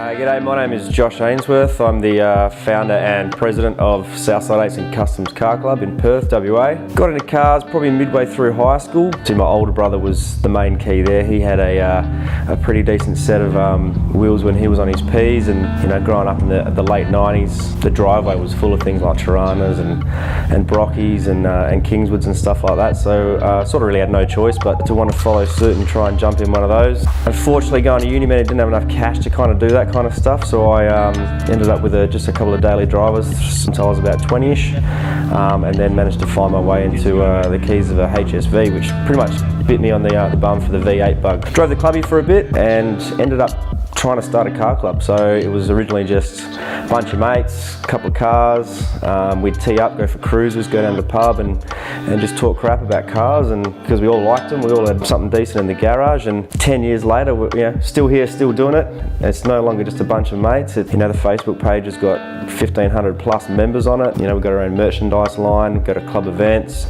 G'day, my name is Josh Ainsworth. I'm the founder and president of Southside 8's and Customs Car Club in Perth, WA. Got into cars probably midway through high school. See, my older brother was the main key there. He had a pretty decent set of wheels when he was on his P's, and you know, growing up in the late 90s, the driveway was full of things like Tiranas and Brockies and Kingswoods and stuff like that. So sort of really had no choice but to want to follow suit and try and jump in one of those. Unfortunately, going to uni meant I didn't have enough cash to kind of do that kind of stuff, so I ended up with just a couple of daily drivers until I was about 20ish, and then managed to find my way into the keys of a HSV, which pretty much bit me on the bum for the V8 bug. Drove the clubby for a bit and ended up trying to start a car club. So it was originally just a bunch of mates, a couple of cars. We'd tee up, go for cruises, go down to the pub and just talk crap about cars, and because we all liked them, we all had something decent in the garage. And 10 years later, we're still here, still doing it. It's no longer just a bunch of mates. The Facebook page has got 1,500 plus members on it. We've got our own merchandise line, we've got a club events,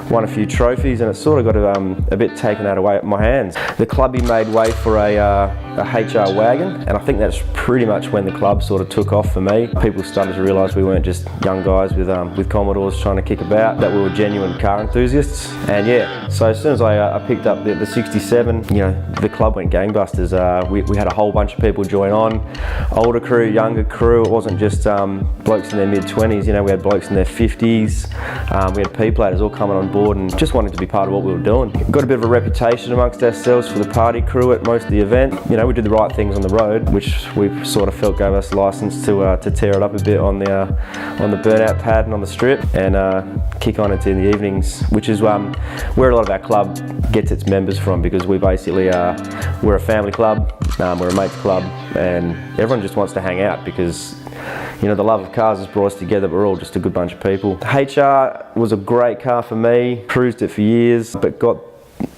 won a few trophies, and it's sort of got a bit taken out of my hands. The clubby made way for a HR wagon, and I think that's pretty much when the club sort of took off for me. People started to realise we weren't just young guys with Commodores trying to kick about, that we were genuine car enthusiasts. And yeah, so as soon as I picked up the 67, the club went gangbusters. We had a whole bunch of people join on, older crew, younger crew. It wasn't just blokes in their mid-20s, we had blokes in their 50s. We had P-platers all coming on board and just wanting to be part of what we were doing. Got a bit of a reputation amongst ourselves for the party crew at most of the event. We did the right things on the road, which we sort of felt gave us license to tear it up a bit on the burnout pad and on the strip, and kick on into the evenings, which is where a lot of our club gets its members from, because we basically we're a family club, we're a mates club, and everyone just wants to hang out because the love of cars has brought us together. We're all just a good bunch of people. HR was a great car for me, cruised it for years, but got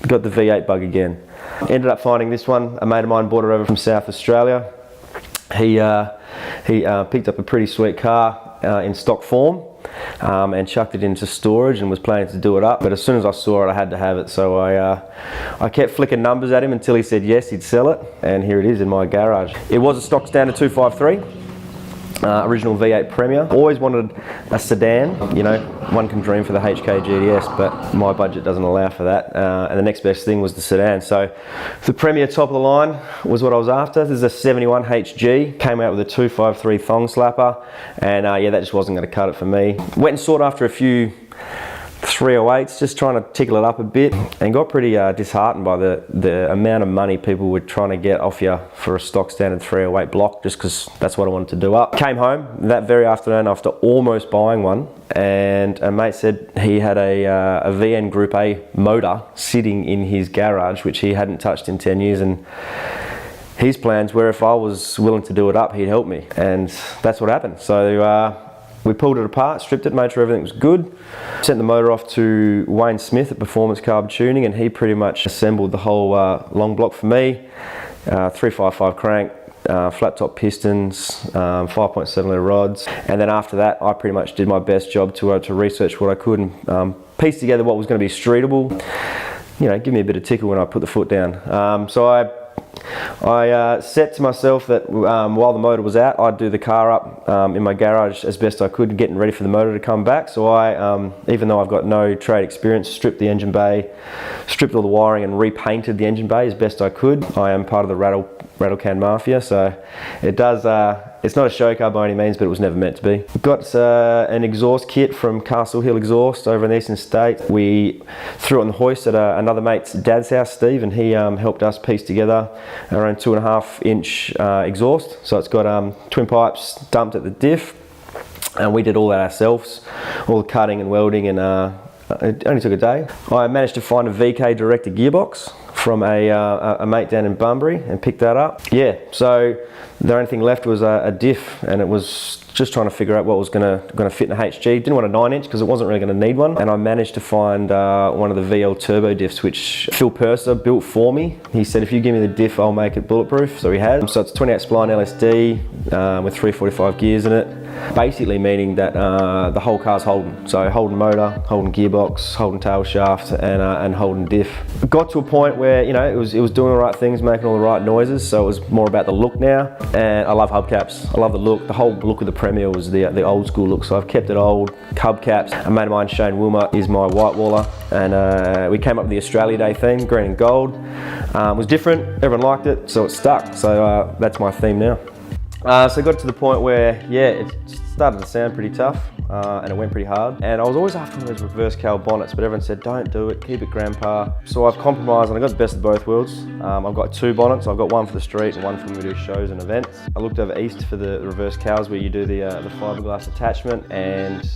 the V8 bug again. Ended up finding this one. A mate of mine brought it over from South Australia. He picked up a pretty sweet car in stock form and chucked it into storage and was planning to do it up. But as soon as I saw it, I had to have it. So I kept flicking numbers at him until he said yes, he'd sell it. And here it is in my garage. It was a stock standard 253. Original V8 Premier. Always wanted a sedan. One can dream for the HK GTS, but my budget doesn't allow for that. And the next best thing was the sedan. So the Premier top of the line was what I was after. This is a 71 HG. Came out with a 253 thong slapper, and yeah, that just wasn't going to cut it for me. Went and sought after a few 308s, just trying to tickle it up a bit, and got pretty disheartened by the amount of money people were trying to get off you for a stock standard 308 block, just because that's what I wanted to do up. Came home that very afternoon after almost buying one, and a mate said he had a VN Group A motor sitting in his garage, which he hadn't touched in 10 years, and his plans were if I was willing to do it up, he'd help me, and that's what happened. So we pulled it apart, stripped it, made sure everything was good, sent the motor off to Wayne Smith at Performance Carb Tuning, and he pretty much assembled the whole long block for me. 355 crank, flat top pistons, 5.7 litre rods, and then after that I pretty much did my best job to research what I could and piece together what was going to be streetable. Give me a bit of tickle when I put the foot down. So I set to myself that while the motor was out, I'd do the car up in my garage as best I could, getting ready for the motor to come back. So I, even though I've got no trade experience, stripped the engine bay, stripped all the wiring and repainted the engine bay as best I could. I am part of the rattle can mafia, so it does, it's not a show car by any means, but it was never meant to be. We've got an exhaust kit from Castle Hill Exhaust over in the Eastern State. We threw it on the hoist at another mate's dad's house, Steve, and he helped us piece together our own 2.5 inch exhaust. So it's got twin pipes dumped at the diff, and we did all that ourselves, all the cutting and welding, and it only took a day. I managed to find a VK director gearbox from a mate down in Bunbury and picked that up. Yeah, so the only thing left was a diff, and it was just trying to figure out what was going to fit in a HG. Didn't want a 9 inch because it wasn't really going to need one, and I managed to find one of the VL turbo diffs, which Phil Purser built for me. He said, if you give me the diff, I'll make it bulletproof, so he has. So it's 28 spline LSD with 345 gears in it. basically meaning that the whole car's Holden. So Holden motor, Holden gearbox, Holden tail shaft, and Holden diff. It got to a point where, you know, it was doing the right things, making all the right noises, so it was more about the look now. And I love hubcaps. I love the look. The whole look of the Premier was the old school look, so I've kept it old. Hubcaps. A mate of mine, Shane Wilmer, is my white waller, and we came up with the Australia Day theme, green and gold. It was different, everyone liked it, so it stuck. So that's my theme now. So it got to the point where, yeah, it started to sound pretty tough, and it went pretty hard. And I was always after those reverse cowl bonnets, but everyone said, don't do it, keep it grandpa. So I've compromised and I got the best of both worlds. I've got two bonnets. I've got one for the street and one for when we do shows and events. I looked over east for the reverse cowls where you do the fiberglass attachment, and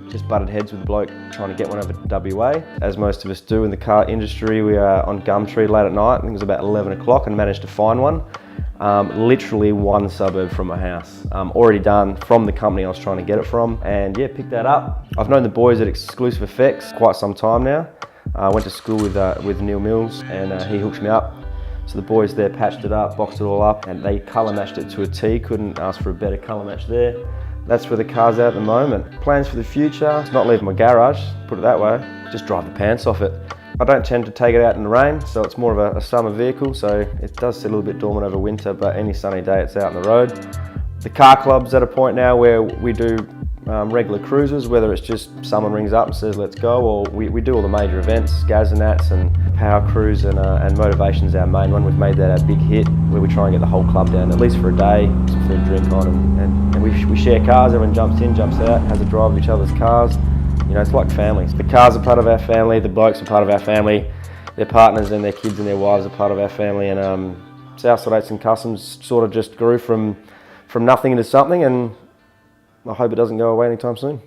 just butted heads with the bloke trying to get one over to WA. As most of us do in the car industry, we are on Gumtree late at night. I think it was about 11 o'clock and managed to find one. Literally one suburb from my house. Already done from the company I was trying to get it from. And yeah, picked that up. I've known the boys at Exclusive Effects quite some time now. I went to school with Neil Mills, and he hooked me up. So the boys there patched it up, boxed it all up, and they colour matched it to a T. Couldn't ask for a better colour match there. That's where the car's at the moment. Plans for the future, not leave my garage, put it that way, just drive the pants off it. I don't tend to take it out in the rain, so it's more of a summer vehicle, so it does sit a little bit dormant over winter, but any sunny day it's out on the road. The car club's at a point now where we do regular cruises, whether it's just someone rings up and says let's go, or we do all the major events, Gaz and Nats and Power Cruise, and Motivation's our main one. We've made that our big hit, where we try and get the whole club down at least for a day, some food and drink on, and we share cars. Everyone jumps in, jumps out, has a drive of each other's cars. You know, it's like families. The cars are part of our family, the blokes are part of our family, their partners and their kids and their wives are part of our family, and Southside 8's and Customs sort of just grew from nothing into something, and I hope it doesn't go away anytime soon.